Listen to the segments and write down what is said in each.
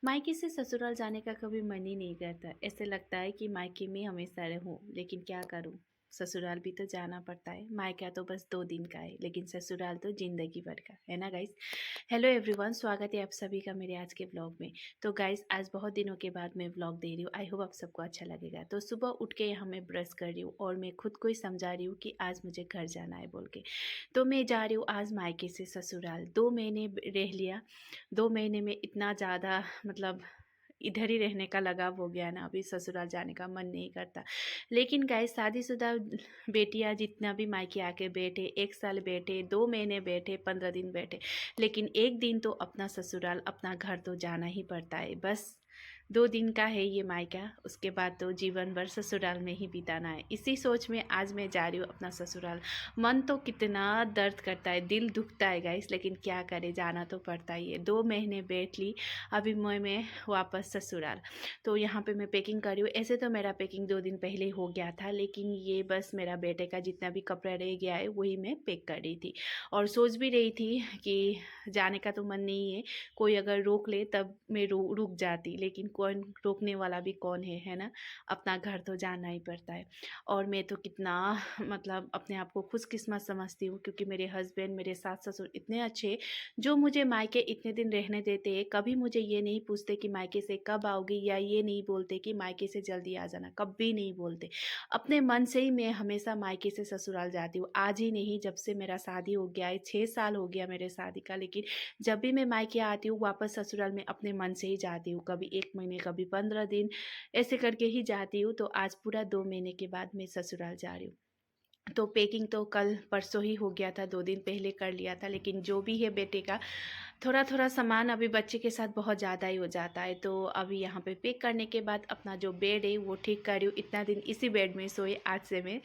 मायके से ससुराल जाने का कभी मन ही नहीं करता। ऐसे लगता है कि मायके में हमेशा रहूं, लेकिन क्या करूं, ससुराल भी तो जाना पड़ता है। मायका तो बस 2 दिन का है, लेकिन ससुराल तो जिंदगी भर का है ना गाइस। हेलो एवरीवन, स्वागत है आप सभी का मेरे आज के व्लॉग में। तो गाइस, आज बहुत दिनों के बाद मैं व्लॉग दे रही हूँ। आई होप आप सबको अच्छा लगेगा। तो सुबह उठ के यहाँ मैं ब्रश कर रही हूँ और मैं खुद को ही समझा रही हूँ कि आज मुझे घर जाना है बोल के। तो मैं जा रही हूँ आज मायके से ससुराल। 2 महीने रह लिया। 2 महीने में इतना ज़्यादा मतलब इधर ही रहने का लगाव हो गया ना, अभी ससुराल जाने का मन नहीं करता। लेकिन गाइस, शादीशुदा बेटियां जितना भी मायके आके बैठे, 1 साल बैठे, 2 महीने बैठे, 15 दिन बैठे, लेकिन एक दिन तो अपना ससुराल अपना घर तो जाना ही पड़ता है। बस 2 दिन का है ये मायका, उसके बाद तो जीवन भर ससुराल में ही बिताना है। इसी सोच में आज मैं जा रही हूँ अपना ससुराल। मन तो कितना दर्द करता है, दिल दुखता है गाइस, लेकिन क्या करे, जाना तो पड़ता ही है। 2 महीने बैठ ली, अभी मैं वापस ससुराल। तो यहाँ पे मैं पैकिंग कर रही हूँ। ऐसे तो मेरा पैकिंग 2 दिन पहले ही हो गया था, लेकिन ये बस मेरा बेटे का जितना भी कपड़ा रह गया है वही मैं पैक कर रही थी। और सोच भी रही थी कि जाने का तो मन नहीं है, कोई अगर रोक ले तब मैं रुक जाती, लेकिन कौन रोकने वाला भी कौन है ना। अपना घर तो जाना ही पड़ता है। और मैं तो कितना मतलब अपने आप को खुशकिस्मत समझती हूँ, क्योंकि मेरे हस्बैंड, मेरे सास ससुर इतने अच्छे, जो मुझे मायके इतने दिन रहने देते हैं। कभी मुझे ये नहीं पूछते कि मायके से कब आओगी, या ये नहीं बोलते कि मायके से जल्दी आ जाना, कभी नहीं बोलते। अपने मन से ही मैं हमेशा मायके से ससुराल जाती हूँ। आज ही नहीं, जब से मेरा शादी हो गया है, 6 साल हो गया मेरे शादी का, लेकिन जब भी मैं मायके आती हूँ वापस ससुराल में अपने मन से ही जाती हूँ। कभी 1 महीने, कभी 15 दिन, ऐसे करके ही जाती हूँ। तो आज पूरा 2 महीने के बाद मैं ससुराल जा रही हूँ। तो पैकिंग तो कल परसों ही हो गया था, 2 दिन पहले कर लिया था, लेकिन जो भी है बेटे का थोड़ा थोड़ा सामान अभी बच्चे के साथ बहुत ज़्यादा ही हो जाता है। तो अभी यहाँ पे पैक करने के बाद अपना जो बेड है वो ठीक कर रही हूँ। इतना दिन इसी बेड में सोए, आज से मैं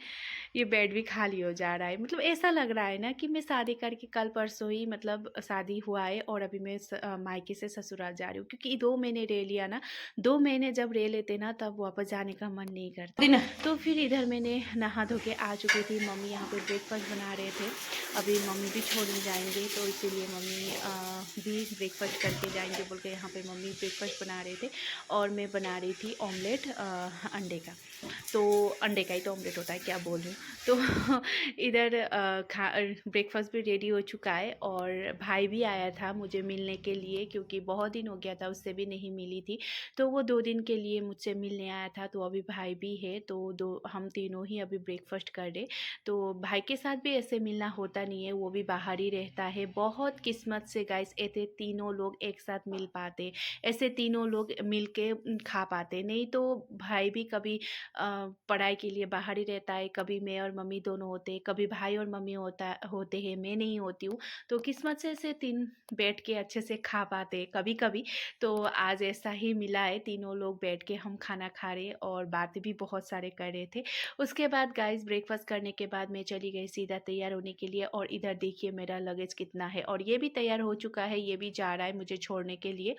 ये बेड भी खाली हो जा रहा है। मतलब ऐसा लग रहा है ना कि मैं शादी करके कल परसों ही मतलब शादी हुआ है, और अभी मैं मायके से ससुराल जा रही हूँ, क्योंकि 2 महीने रह लिया ना। 2 महीने जब रह लेते ना, तब वापस जाने का मन नहीं करता। दिन तो फिर इधर मैंने नहा धो के आ चुकी थी। मम्मी यहाँ पे ब्रेकफास्ट बना रहे थे। अभी मम्मी भी छोड़ने जाएंगे, तो इसीलिए मम्मी भी ब्रेकफास्ट करके जाएंगे बोल के यहाँ पे मम्मी ब्रेकफास्ट बना रहे थे। और मैं बना रही थी ऑमलेट अंडे का। तो अंडे का ही तो ऑमलेट होता है, क्या बोल रही हूँ। तो इधर खा ब्रेकफास्ट भी रेडी हो चुका है, और भाई भी आया था मुझे मिलने के लिए, क्योंकि बहुत दिन हो गया था उससे भी नहीं मिली थी। तो वो 2 दिन के लिए मुझसे मिलने आया था। तो अभी भाई भी है, तो हम तीनों ही अभी ब्रेकफास्ट कर रहे। तो भाई के साथ भी ऐसे मिलना होता नहीं है, वो भी बाहर ही रहता है। बहुत किस्मत से गाइस ऐसे तीनों लोग एक साथ मिल पाते, ऐसे तीनों लोग मिल के खा पाते। नहीं तो भाई भी कभी पढ़ाई के लिए बाहर ही रहता है, कभी मैं और मम्मी दोनों होते हैं, कभी भाई और मम्मी होते हैं, मैं नहीं होती हूँ। तो किस्मत से ऐसे तीन बैठ के अच्छे से खा पाते हैं कभी कभी। तो आज ऐसा ही मिला है, तीनों लोग बैठ के हम खाना खा रहे और बातें भी बहुत सारे कर रहे थे। उसके बाद गाइस ब्रेकफास्ट करने के बाद मैं चली गई सीधा तैयार होने के लिए। और इधर देखिए मेरा लगेज कितना है, और ये भी तैयार हो चुका है, ये भी जा रहा है मुझे छोड़ने के लिए।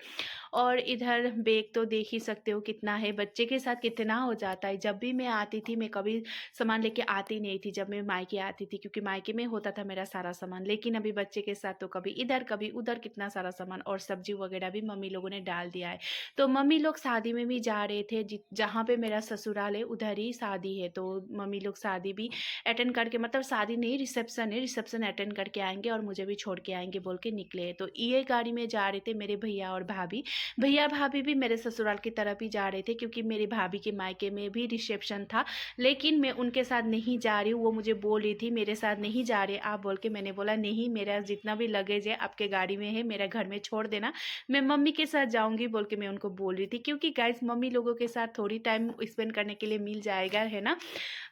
और इधर बैग तो देख ही सकते हो कितना है। बच्चे के साथ कितना हो जाता है। जब भी मैं आती थी, मैं कभी सामान लेके आती नहीं थी जब मैं मायके आती थी, क्योंकि मायके में होता था मेरा सारा सामान। लेकिन अभी बच्चे के साथ तो कभी इधर कभी उधर कितना सारा सामान, और सब्जी वगैरह भी मम्मी लोगों ने डाल दिया है। तो मम्मी लोग शादी में भी जा रहे थे, जहाँ पे मेरा ससुराल है उधर ही शादी है। तो मम्मी लोग शादी भी अटेंड करके, मतलब शादी नहीं, रिसेप्शन है, रिसेप्शन अटेंड करके आएंगे और मुझे भी छोड़ के आएंगे बोल के निकले। तो ये गाड़ी में जा रहे थे मेरे भैया और भाभी। भैया भाभी भी मेरे ससुराल की तरफ ही जा रहे थे, क्योंकि मेरी भाभी के मायके में भी रिसेप्शन था। लेकिन मैं उनके साथ नहीं जा रही हूँ, वो मुझे बोल रही थी मेरे साथ नहीं जा रहे आप बोल के। मैंने बोला नहीं, मेरा जितना भी लगेज है आपके गाड़ी में है, मेरा घर में छोड़ देना, मैं मम्मी के साथ जाऊंगी बोल के मैं उनको बोल रही थी। क्योंकि गाइस मम्मी लोगों के साथ थोड़ी टाइम स्पेंड करने के लिए मिल जाएगा, है ना।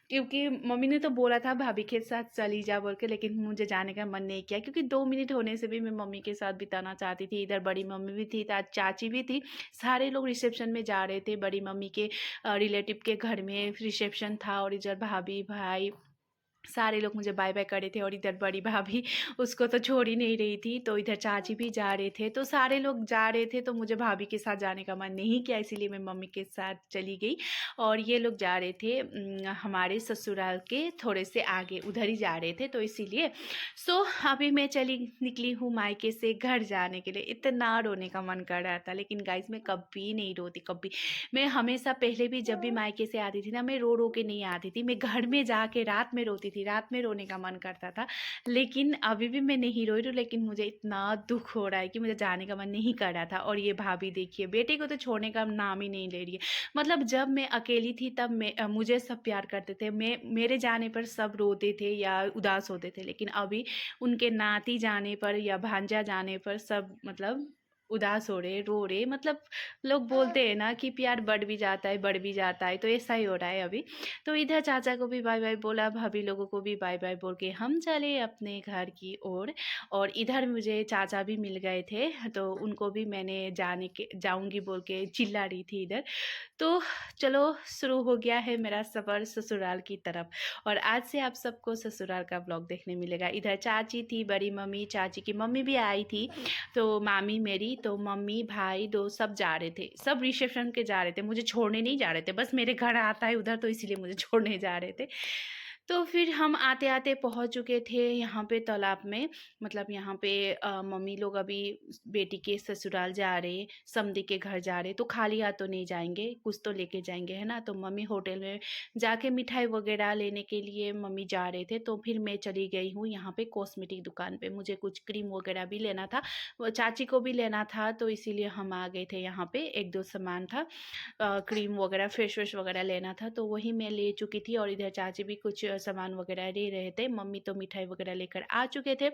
क्योंकि मम्मी ने तो बोला था भाभी के साथ चली जा बोल के, लेकिन मुझे जाने का मन नहीं किया, क्योंकि 2 मिनट होने से भी मैं मम्मी के साथ बिताना चाहती थी। इधर बड़ी मम्मी भी थी, चाची भी थी, सारे लोग रिसेप्शन में जा रहे थे। बड़ी मम्मी के रिलेटिव के घर में रिसेप्शन था, और इधर भाभी भाई सारे लोग मुझे बाय बाय कर रहे थे और इधर बड़ी भाभी उसको तो छोड़ ही नहीं रही थी, तो इधर चाची भी जा रहे थे, तो सारे लोग जा रहे थे, तो मुझे भाभी के साथ जाने का मन नहीं किया, इसीलिए मैं मम्मी के साथ चली गई। और ये लोग जा रहे थे हमारे ससुराल के थोड़े से आगे, उधर ही जा रहे थे, तो इसीलिए अभी मैं निकली हूँ मायके से घर जाने के लिए। इतना रोने का मन कर रहा था, लेकिन गाइस मैं कभी नहीं रोती, कभी। मैं हमेशा पहले भी जब भी मायके से आती थी ना, मैं रो रो के नहीं आती थी, मैं घर में जाके रात में रोती थी, रात में रोने का मन करता था। लेकिन अभी भी मैं नहीं रो रही हूँ, लेकिन मुझे इतना दुख हो रहा है कि मुझे जाने का मन नहीं कर रहा था। और ये भाभी देखिए, बेटे को तो छोड़ने का नाम ही नहीं ले रही है। मतलब जब मैं अकेली थी तब मुझे सब प्यार करते थे, मेरे जाने पर सब रोते थे या उदास होते थे, लेकिन अभी उनके नाती जाने पर या भांजा जाने पर सब मतलब उदास हो रहे, रो रहे। मतलब लोग बोलते हैं ना कि प्यार बढ़ भी जाता है, बढ़ भी जाता है, तो ऐसा ही हो रहा है अभी। तो इधर चाचा को भी बाय बाय बोला, भाभी लोगों को भी बाय बाय बोल के हम चले अपने घर की ओर। और इधर मुझे चाचा भी मिल गए थे, तो उनको भी मैंने जाऊंगी बोल के चिल्ला रही थी इधर। तो चलो, शुरू हो गया है मेरा सफ़र ससुराल की तरफ। और आज से आप सबको ससुराल का ब्लॉग देखने मिलेगा। इधर चाची थी, बड़ी मम्मी, चाची की मम्मी भी आई थी, तो मामी मेरी, तो मम्मी भाई दो सब जा रहे थे, सब रिसेप्शन के जा रहे थे, मुझे छोड़ने नहीं जा रहे थे, बस मेरे घर आता है उधर, तो इसीलिए मुझे छोड़ने जा रहे थे। तो फिर हम आते आते पहुंच चुके थे यहाँ पे तालाब में। मतलब यहाँ पे मम्मी लोग अभी बेटी के ससुराल जा रहे, समधी के घर जा रहे, तो खाली हाथ तो नहीं जाएंगे, कुछ तो लेके जाएंगे, है ना। तो मम्मी होटल में जाके मिठाई वगैरह लेने के लिए मम्मी जा रहे थे, तो फिर मैं चली गई हूँ यहाँ पे कॉस्मेटिक दुकान पे। मुझे कुछ क्रीम वगैरह भी लेना था, वो चाची को भी लेना था, तो इसीलिए हम आ गए थे यहाँ पे। एक दो सामान था, क्रीम वगैरह, फेस वॉश वगैरह लेना था, तो वही मैं ले चुकी थी। और इधर चाची भी कुछ सामान वगैरह ले रहे थे, मम्मी तो मिठाई वगैरह लेकर आ चुके थे।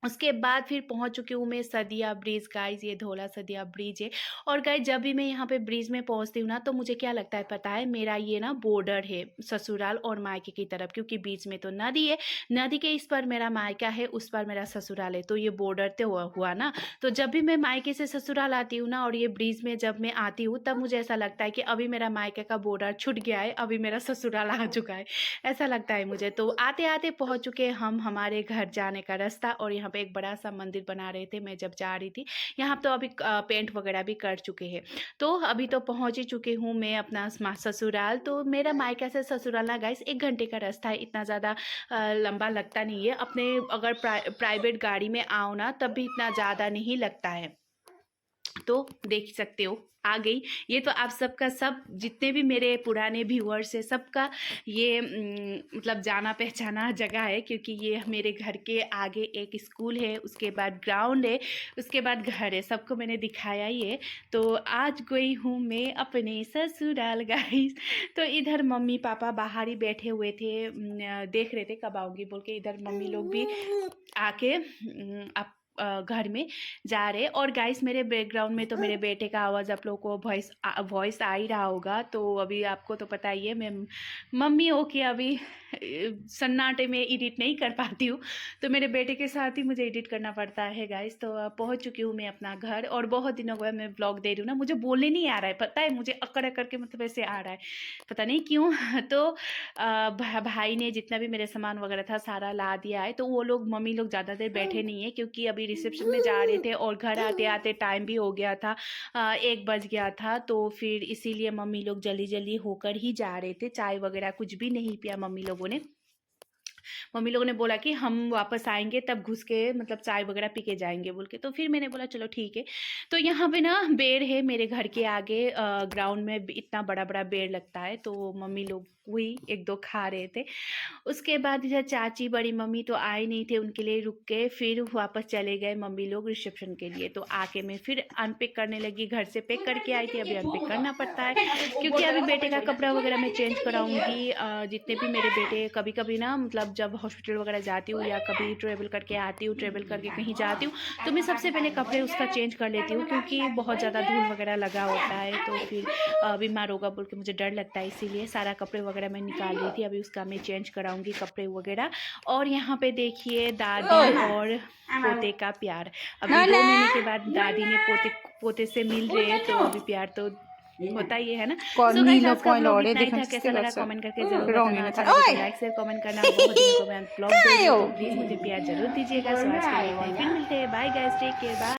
उसके बाद फिर पहुंच चुकी हूँ मैं सदिया ब्रिज। गाइज ये धौला सदिया ब्रिज है। और गाइज जब भी मैं यहाँ पे ब्रिज में पहुंचती हूँ ना, तो मुझे क्या लगता है पता है, मेरा ये ना बॉर्डर है ससुराल और मायके की तरफ, क्योंकि बीच में तो नदी है, नदी के इस पर मेरा मायका है, उस पर मेरा ससुराल है, तो ये बॉर्डर तो हुआ ना। तो जब भी मैं मायके से ससुराल आती हूँ ना, और ये ब्रिज में जब मैं आती हूँ, तब मुझे ऐसा लगता है कि अभी मेरा मायके का बॉर्डर छूट गया है, अभी मेरा ससुराल आ चुका है, ऐसा लगता है मुझे। तो आते आते पहुंच चुके हम हमारे घर जाने का रास्ता। और यहाँ पे एक बड़ा सा मंदिर बना रहे थे, मैं जब जा रही थी। यहाँ तो अभी पेंट वगैरह भी कर चुके हैं, तो अभी तो पहुंच ही चुकी हूँ मैं अपना ससुराल। तो मेरा मायका से ससुराल ना गाइस 1 घंटे का रास्ता है, इतना ज़्यादा लंबा लगता नहीं है। अपने अगर प्राइवेट गाड़ी में आओ ना, तब भी इतना ज़्यादा नहीं लगता है। तो देख सकते हो आ गई। ये तो आप सबका, सब जितने भी मेरे पुराने व्यूअर्स है, सबका ये मतलब जाना पहचाना जगह है, क्योंकि ये मेरे घर के आगे एक स्कूल है, उसके बाद ग्राउंड है, उसके बाद घर है, सबको मैंने दिखाया ही है। तो आज गई हूँ मैं अपने ससुराल गाइस। तो इधर मम्मी पापा बाहर ही बैठे हुए थे, देख रहे थे कब आऊँगी बोल के। इधर मम्मी लोग भी आके आप घर में जा रहे। और गाइस मेरे बैकग्राउंड में तो मेरे बेटे का आवाज़ आप लोगों को वॉइस आ ही रहा होगा। तो अभी आपको तो पता ही है, मैं मम्मी हो के अभी सन्नाटे में एडिट नहीं कर पाती हूँ, तो मेरे बेटे के साथ ही मुझे एडिट करना पड़ता है गाइस। तो पहुँच चुकी हूँ मैं अपना घर, और बहुत दिनों बाद मैं ब्लॉग दे रही हूँ ना, मुझे बोलने नहीं आ रहा है, पता है, मुझे अकड़ अकड़ के मतलब ऐसे आ रहा है, पता नहीं क्यों। तो भाई ने जितना भी मेरे सामान वगैरह था सारा ला दिया है। तो वो लोग, मम्मी लोग ज़्यादा देर बैठे नहीं है, क्योंकि अभी रिसेप्शन में जा रहे थे, और घर आते आते टाइम भी हो गया था, 1 बज गया था। तो फिर इसीलिए मम्मी लोग जल्दी जल्दी होकर ही जा रहे थे। चाय वगैरह कुछ भी नहीं पिया मम्मी लोगों ने। मम्मी लोगों ने बोला कि हम वापस आएंगे तब घुस के मतलब चाय वगैरह पी के जाएंगे बोल के। तो फिर मैंने बोला चलो ठीक है। तो यहाँ पे ना पेड़ है मेरे घर के आगे, ग्राउंड में इतना बड़ा बड़ा पेड़ लगता है, तो मम्मी लोग वही 1-2 खा रहे थे। उसके बाद इधर चाची बड़ी मम्मी तो आए नहीं थे, उनके लिए रुक के फिर वापस चले गए मम्मी लोग रिसेप्शन के लिए। तो आके मैं फिर अनपैक करने लगी, घर से पैक करके आई थी, अभी अनपैक करना पड़ता है, क्योंकि अभी बेटे का कपड़ा वगैरह मैं चेंज कराऊंगी। जितने भी मेरे बेटे, कभी कभी ना मतलब जब हॉस्पिटल वगैरह जाती हूँ या कभी ट्रेवल करके आती हूँ, ट्रेवल करके कहीं जाती हूँ, तो मैं सबसे पहले कपड़े उसका चेंज कर लेती हूँ, क्योंकि बहुत ज़्यादा धूल वगैरह लगा होता है, तो फिर बीमार होगा बोल के मुझे डर लगता है, इसीलिए सारा कपड़े वगैरह मैं निकाल रही थी। अभी उसका मैं चेंज कराऊंगी कपड़े वगैरह। और यहाँ पे देखिए दादी और पोते का प्यार। अभी 2 महीने के बाद दादी ने पोते से मिल रहे हैं, तो अभी प्यार तो होता ही है ना। कौन So guys, नीलो आज का पॉइंट vlog और इतना ही देखन था। से कैसा लगा करसा कमेंट करके जरूर रॉन्ग बताना। नहीं अच्छा था लगे ओए तो लाइक शेयर कमेंट करना। बहुत दिनों को मैं ब्लॉग दे रही हूँ तो कायो प्लीज मुझे प्यार जरूर दीजिएगा। सो आज के लिए इतना ही, फिर मिलते हैं। Bye guys, take care, bye.